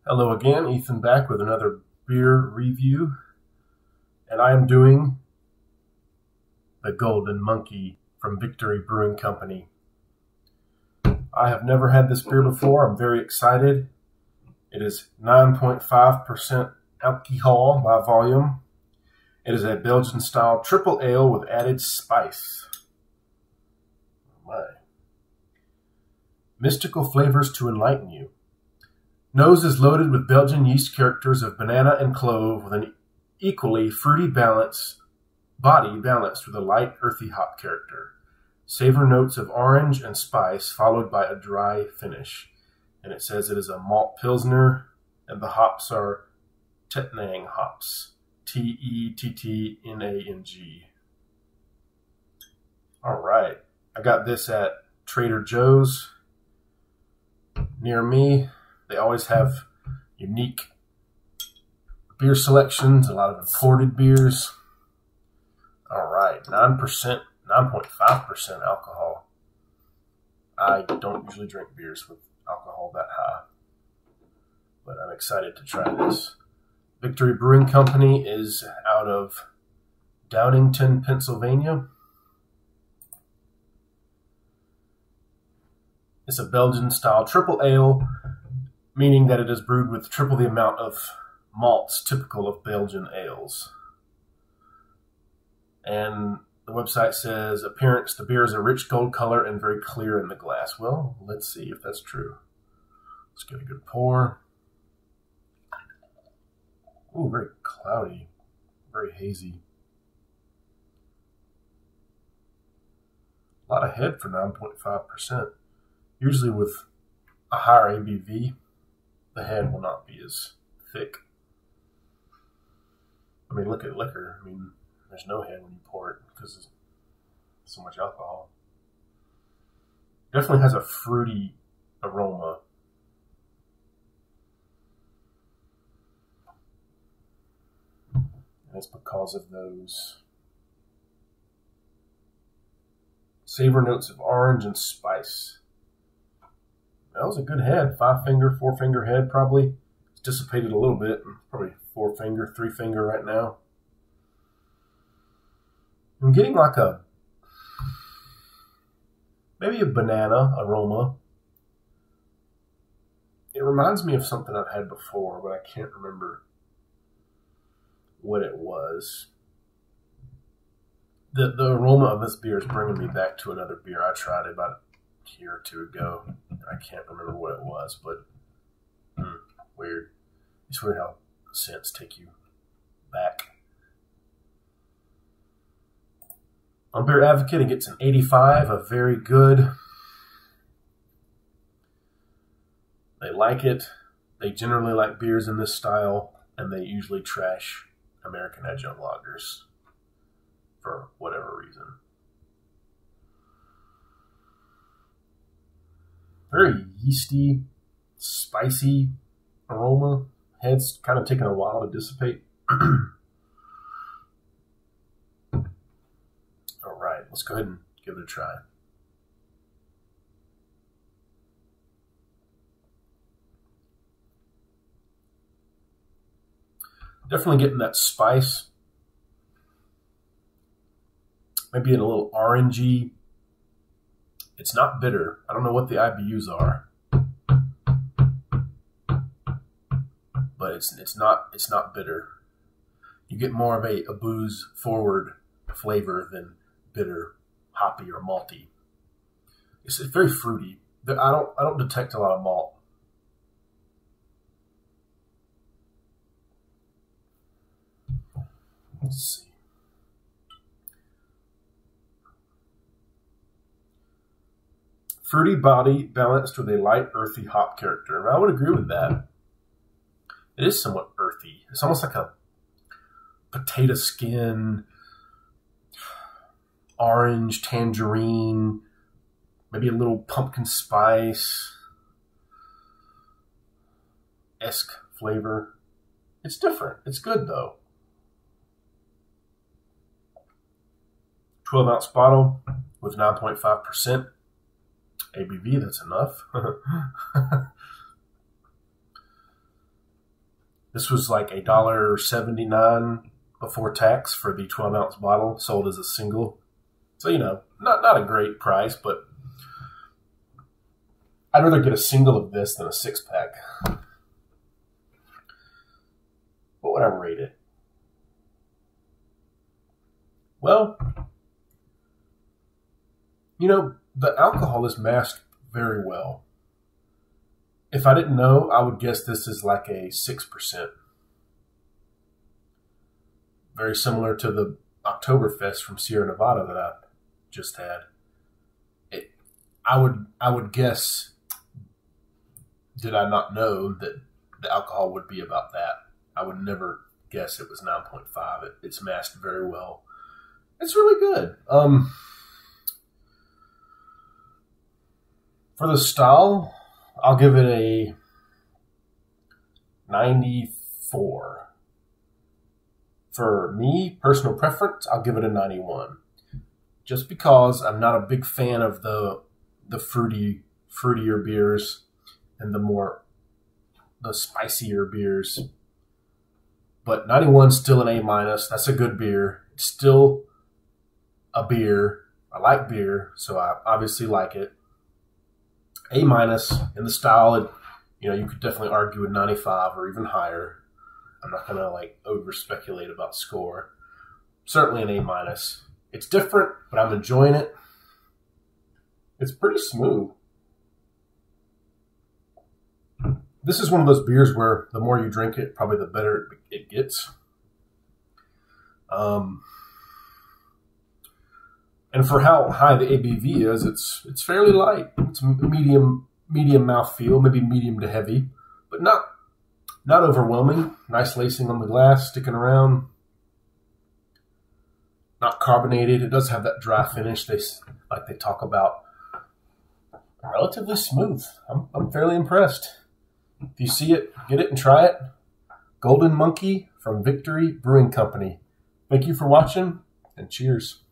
Hello again, Ethan back with another beer review, and I am doing the Golden Monkey from Victory Brewing Company. I have never had this beer before. I'm very excited. It is 9.5% alcohol by volume. It is a Belgian-style triple ale with added spice. Oh my. Mystical flavors to enlighten you. Nose is loaded with Belgian yeast characters of banana and clove with an equally fruity body balanced with a light earthy hop character. Savor notes of orange and spice followed by a dry finish. And it says it is a malt pilsner and the hops are Tettnang hops. Tettnang. All right. I got this at Trader Joe's near me. They always have unique beer selections, a lot of imported beers. All right, 9.5% alcohol. I don't usually drink beers with alcohol that high, but I'm excited to try this. Victory Brewing Company is out of Downington, Pennsylvania. It's a Belgian-style triple ale, meaning that it is brewed with triple the amount of malts typical of Belgian ales. And the website says, appearance, the beer is a rich gold color and very clear in the glass. Well, let's see if that's true. Let's get a good pour. Ooh, very cloudy, very hazy. A lot of head for 9.5%. Usually with a higher ABV, the head will not be as thick. I mean, look at liquor. I mean, there's no head when you pour it because there's so much alcohol. Definitely has a fruity aroma. And it's because of those savor notes of orange and spice. That was a good head. 5-finger, 4-finger head probably. It's dissipated a little bit. Probably 4-finger, 3-finger right now. I'm getting like maybe a banana aroma. It reminds me of something I've had before, but I can't remember what it was. The aroma of this beer is bringing me back to another beer I tried about a year or two ago. I can't remember what it was, but weird. It's weird how scents take you back. On Beer Advocate, it gets an 85, a very good. They like it. They generally like beers in this style, and they usually trash American adjunct lagers for whatever reason. Very yeasty, spicy aroma. Head's kind of taking a while to dissipate. All right, let's go ahead and give it a try. Definitely getting that spice. Maybe in a little orangey. It's not bitter. I don't know what the IBUs are, but it's not bitter. You get more of a booze forward flavor than bitter, hoppy, or malty. It's very fruity. I don't detect a lot of malt. Let's see. Fruity body balanced with a light earthy hop character. And I would agree with that. It is somewhat earthy. It's almost like a potato skin, orange, tangerine, maybe a little pumpkin spice-esque flavor. It's different. It's good though. 12-ounce bottle with 9.5%. ABV, that's enough. This was like $1.79 before tax for the 12-ounce bottle, sold as a single. So, you know, not a great price, but I'd rather get a single of this than a 6-pack. What would I rate it? Well, you know, the alcohol is masked very well. If I didn't know, I would guess this is like a 6%. Very similar to the Oktoberfest from Sierra Nevada that I just had. I would guess, did I not know that the alcohol would be about that? I would never guess it was 9.5. It's masked very well. It's really good. For the style, I'll give it a 94. For me, personal preference, I'll give it a 91. Just because I'm not a big fan of the fruitier beers and the spicier beers. But 91 is still an A-. That's a good beer. It's still a beer. I like beer, so I obviously like it. A- in the style, you could definitely argue with 95 or even higher. I'm not going to over speculate about score. Certainly an A-. It's different, but I'm enjoying it. It's pretty smooth. This is one of those beers where the more you drink it, probably the better it gets. And for how high the ABV is, it's fairly light. It's medium mouthfeel, maybe medium to heavy, but not overwhelming. Nice lacing on the glass, sticking around. Not carbonated. It does have that dry finish they talk about. Relatively smooth. I'm fairly impressed. If you see it, get it and try it. Golden Monkey from Victory Brewing Company. Thank you for watching, and cheers.